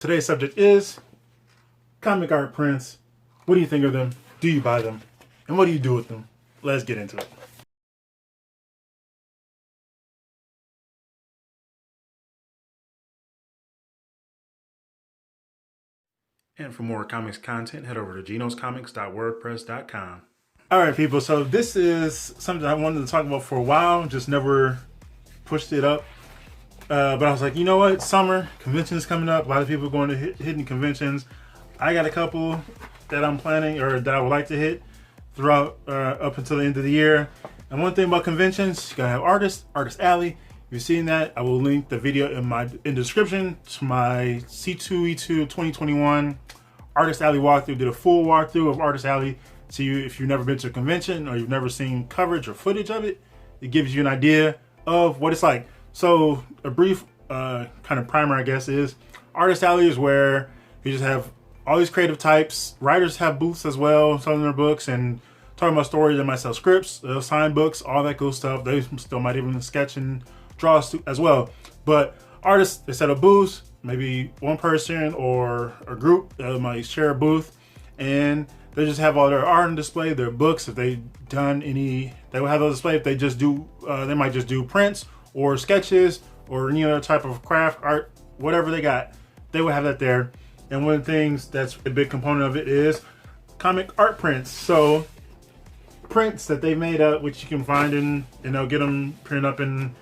Today's subject is comic art prints. What do you think of them? Do you buy them? And what do you do with them? Let's get into it. And for more comics content, head over to genoscomics.wordpress.com. All right, people. So this is something I wanted to talk about for a while. Just never pushed it up. But I was like, you know what? Summer, conventions coming up. A lot of people are going to hidden conventions. I got a couple that I'm planning or that I would like to hit throughout up until the end of the year. And one thing about conventions, you gotta have artists, Artist Alley. If you've seen that, I will link the video in the description to my C2E2 2021 Artist Alley walkthrough. Did a full walkthrough of Artist Alley. So if you've never been to a convention or you've never seen coverage or footage of it, it gives you an idea of what it's like. So a brief kind of primer, I guess, is Artist Alley is where you just have all these creative types. Writers have booths as well, selling their books and talking about stories. They might sell scripts, they'll sign books, all that cool stuff. They still might even sketch and draw as well. But artists, they set up booths, maybe one person or a group might share a booth, and they just have all their art on display, their books. If they've done any, they will have those display. If they just do, they might just do prints or sketches or any other type of craft art, whatever they got, they will have that there. And one of the things that's a big component of it is comic art prints. So prints that they made up, which you can find in, and they'll get them printed up in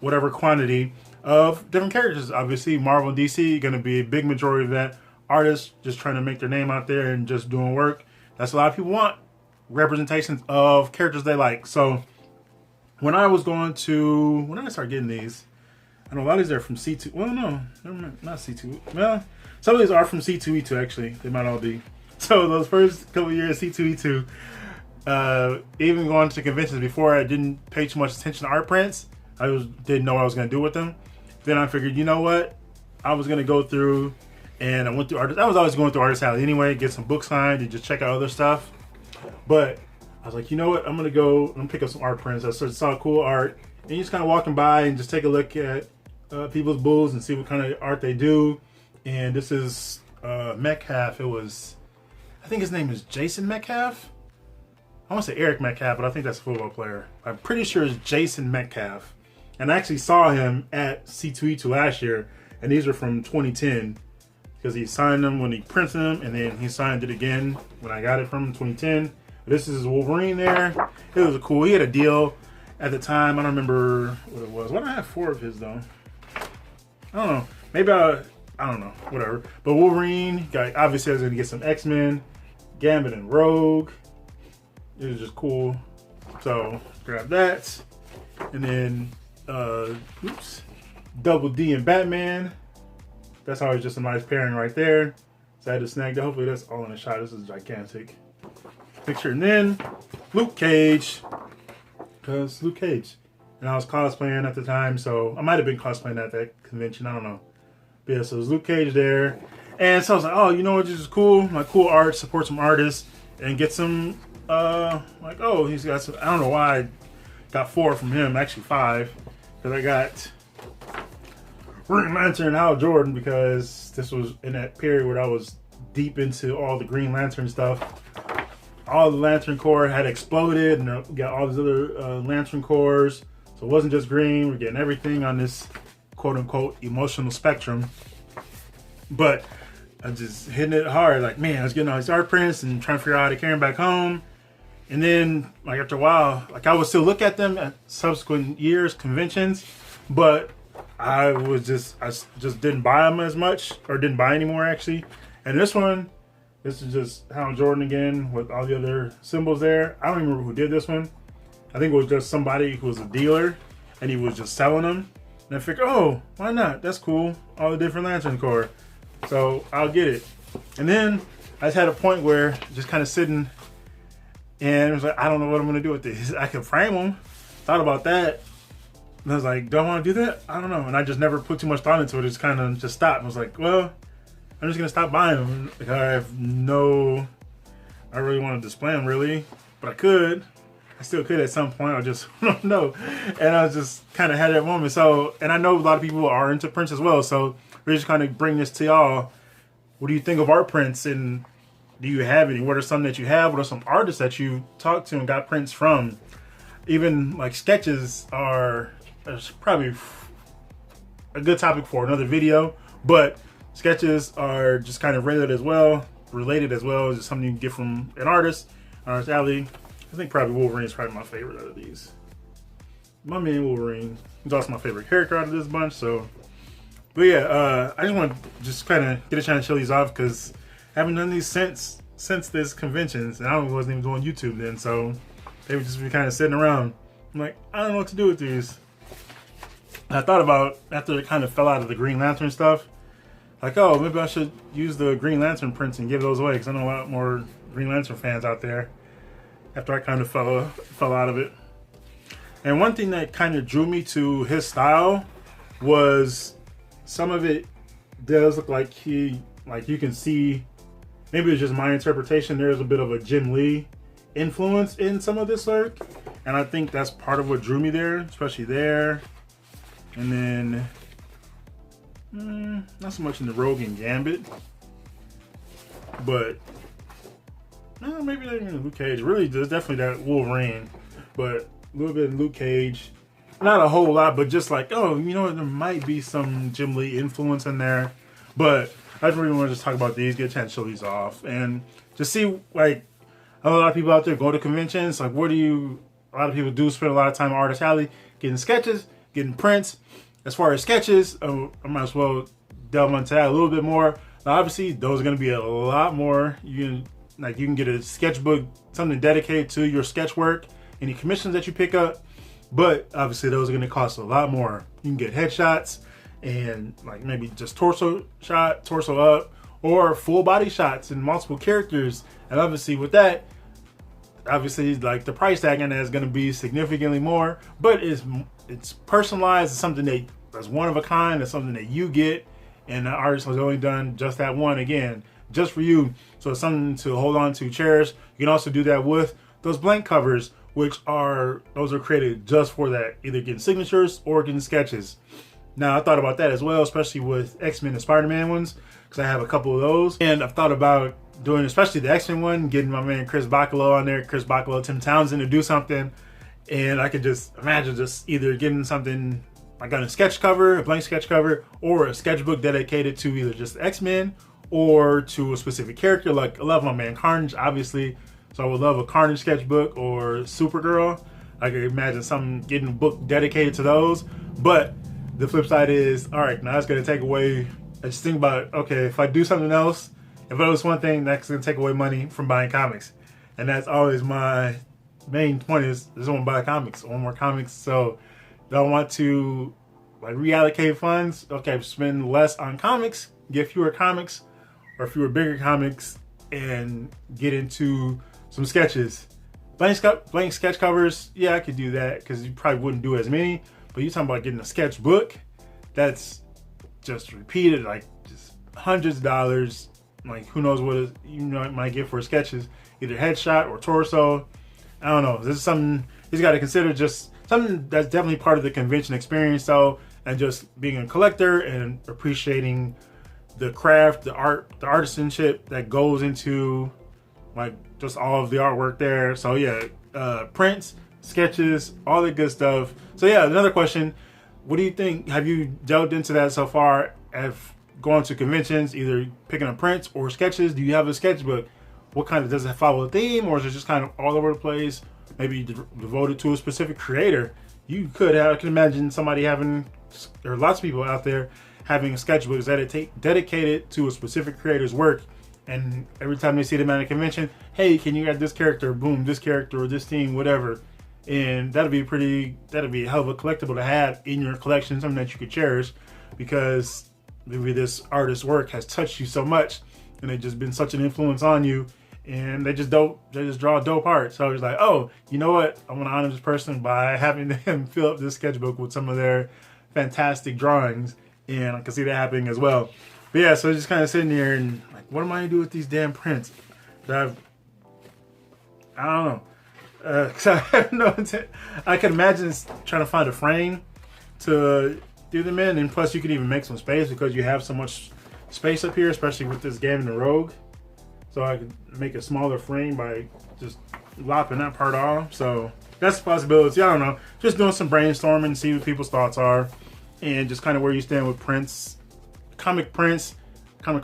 whatever quantity of different characters. Obviously, Marvel and DC going to be a big majority of that. Artists just trying to make their name out there and just doing work. That's a lot of people want representations of characters they like. So when I was going to, when did I start getting these? I know a lot of these are from C2. Well, no, not C2. Well, some of these are from C2E2 actually. They might all be. So those first couple of years C2E2, even going to conventions before, I didn't pay too much attention to art prints. Didn't know what I was going to do with them. Then I figured, you know what? I was going to go through, and I went through artists. I was always going through Artist Alley anyway, get some books signed and just check out other stuff. But I was like, you know what? I'm gonna pick up some art prints. I saw cool art, and you just kind of walking by and just take a look at people's booths and see what kind of art they do. And this is Metcalf. I think his name is Jason Metcalf. I want to say Eric Metcalf, but I think that's a football player. I'm pretty sure it's Jason Metcalf. And I actually saw him at C2E2 last year, and these are from 2010 because he signed them when he printed them, and then he signed it again when I got it from 2010. This is Wolverine there. It was cool. He had a deal at the time. I don't remember what it was. Why do I have 4 of his though? I don't know. Maybe I don't know. Whatever. But Wolverine, obviously I was going to get some X-Men, Gambit and Rogue. It was just cool. So grab that. And then, Double D and Batman. That's always just a nice pairing right there. So I had to snag that. Hopefully that's all in the shot. This is gigantic picture. And then Luke Cage, because Luke Cage, and I was cosplaying at the time, so I might have been cosplaying at that convention, I don't know. But yeah, so there's Luke Cage there, and so I was like, oh, you know what, this is cool, like cool art, support some artists, and get some, like, oh, he's got some, I don't know why I got 4 from him, actually 5, because I got Green Lantern and Hal Jordan, because this was in that period where I was deep into all the Green Lantern stuff. All the Lantern Corps had exploded, and we got all these other Lantern Corps. So it wasn't just green. We're getting everything on this quote-unquote emotional spectrum. But I'm just hitting it hard. Like, man, I was getting all these art prints and trying to figure out how to carry them back home. And then, like, after a while, like, I would still look at them at subsequent years, conventions, but I just didn't buy them as much, or didn't buy anymore, actually. And this is just Hal Jordan again with all the other symbols there. I don't even remember who did this one. I think it was just somebody who was a dealer, and he was just selling them. And I figured, oh, why not? That's cool. All the different Lantern Corps. So I'll get it. And then I just had a point where just kind of sitting, and it was like, I don't know what I'm going to do with this. I could frame them. Thought about that. And I was like, do I want to do that? I don't know. And I just never put too much thought into it. It just kind of just stopped. I was like, well, I'm just going to stop buying them. Like, I really want to display them really, but I could. I still could at some point. I just don't know. And I was just kind of had that moment. So, and I know a lot of people are into prints as well. So we're just kind of bring this to y'all. What do you think of art prints, and do you have any? What are some that you have? What are some artists that you talked to and got prints from? Even like sketches are probably a good topic for another video, but sketches are just kind of related as well. Just something you can get from an artist. Artist Alley. I think probably Wolverine is probably my favorite out of these. My man Wolverine. He's also my favorite character out of this bunch. So, but yeah, I just want to just kind of get a chance to show these off because I haven't done these since this conventions, and I wasn't even doing YouTube then. So they would just be kind of sitting around. I'm like, I don't know what to do with these. And I thought about after it kind of fell out of the Green Lantern stuff. Like, oh, maybe I should use the Green Lantern prints and give those away because I know a lot more Green Lantern fans out there. After I kind of fell out of it. And one thing that kind of drew me to his style was some of it does look like you can see, maybe it's just my interpretation, there's a bit of a Jim Lee influence in some of this work. And I think that's part of what drew me there, especially there. And then not so much in the Rogue and Gambit, but maybe not even Luke Cage. Really, there's definitely that Wolverine, but a little bit of Luke Cage. Not a whole lot, but just like, oh, you know what, there might be some Jim Lee influence in there. But I just really want to just talk about these, get a chance to show these off, and just see, like, a lot of people out there go to conventions. Like, a lot of people do spend a lot of time at Artist Alley getting sketches, getting prints. As far as sketches, I might as well delve into that a little bit more. Now, obviously, those are going to be a lot more. You can get a sketchbook, something dedicated to your sketch work, any commissions that you pick up. But obviously, those are going to cost a lot more. You can get headshots and like maybe just torso up, or full body shots and multiple characters. And obviously, with that, like the price tag on that is going to be significantly more. But it's personalized. It's something that's one of a kind. It's something that you get, and the artist has only done just that one, again, just for you. So it's something to hold on to, cherish. You can also do that with those blank covers, those are created just for that, either getting signatures or getting sketches. Now, I thought about that as well, especially with X-Men and Spider-Man ones, because I have a couple of those. And I've thought about doing, especially the X-Men one, getting my man Chris Bachalo on there, Tim Townsend, to do something. And I could just imagine just either getting something like on a sketch cover, a blank sketch cover, or a sketchbook dedicated to either just X-Men or to a specific character. Like, I love my man Carnage, obviously. So I would love a Carnage sketchbook or Supergirl. I could imagine getting a book dedicated to those. But the flip side is, all right, now it's going to take away. I just think about, okay, if I do something else, if I was one thing, that's going to take away money from buying comics. And that's always my main point, is I just want to buy comics. I want more comics. So I don't want to like reallocate funds. Okay, spend less on comics, get fewer comics or fewer bigger comics, and get into some sketches. Blank sketch covers, yeah, I could do that because you probably wouldn't do as many. But you're talking about getting a sketchbook that's just repeated, like just hundreds of dollars. Like, who knows what you might get for sketches, either headshot or torso. I don't know. This is something he's got to consider. Just something that's definitely part of the convention experience, though, and just being a collector and appreciating the craft, the art, the artisanship that goes into like just all of the artwork there. So yeah, prints, sketches, all the good stuff. So yeah, another question: what do you think? Have you delved into that so far? Have gone to conventions, either picking up prints or sketches? Do you have a sketchbook? What kind of, does it follow a theme, or is it just kind of all over the place? Maybe devoted to a specific creator. You could have, I can imagine somebody having, there are lots of people out there having sketchbooks dedicated to a specific creator's work. And every time they see them at a convention, hey, can you add this character? Boom, this character or this team, whatever. And that'd be a hell of a collectible to have in your collection, something that you could cherish, because maybe this artist's work has touched you so much and they've just been such an influence on you, and they just draw dope art. So it's like, oh, you know what? I want to honor this person by having them fill up this sketchbook with some of their fantastic drawings, and I can see that happening as well. But yeah, so just kind of sitting here and like, what am I gonna do with these damn prints? I don't know. Cause I have no intent. I can imagine trying to find a frame to threw them in. And plus, you can even make some space because you have so much space up here, especially with this Gavin the Rogue. So I could make a smaller frame by just lopping that part off. So that's a possibility. I don't know. Just doing some brainstorming, see what people's thoughts are, and just kind of where you stand with prints, comic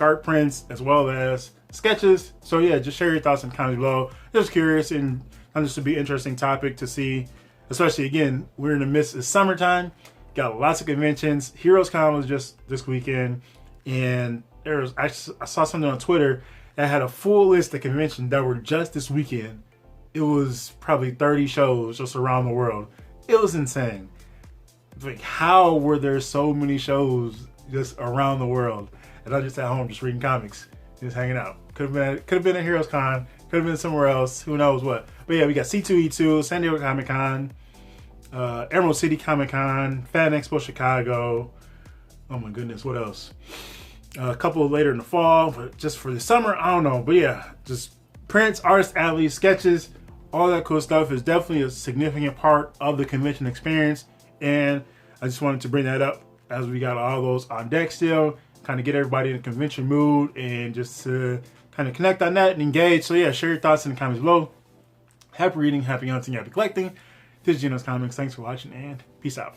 art prints, as well as sketches. So yeah, just share your thoughts in the comments below. Just curious, and this would be an interesting topic to see, especially again, we're in the midst of summertime. Got lots of conventions. Heroes Con was just this weekend, and there was I saw something on Twitter that had a full list of conventions that were just this weekend. It was probably 30 shows just around the world. It was insane. Like, how were there so many shows just around the world? And I just at home just reading comics, just hanging out. Could have been at Heroes Con, could have been somewhere else. Who knows what? But yeah, we got C2E2, San Diego Comic Con, Emerald City Comic Con, Fan Expo Chicago. Oh my goodness, what else? A couple later in the fall, but just for the summer, I don't know. But yeah, just prints, artist alleys, sketches, all that cool stuff is definitely a significant part of the convention experience. And I just wanted to bring that up as we got all those on deck still, kind of get everybody in a convention mood and just to kind of connect on that and engage. So yeah, share your thoughts in the comments below. Happy reading, happy hunting, happy collecting. This is Geno's Comics. Thanks for watching and peace out.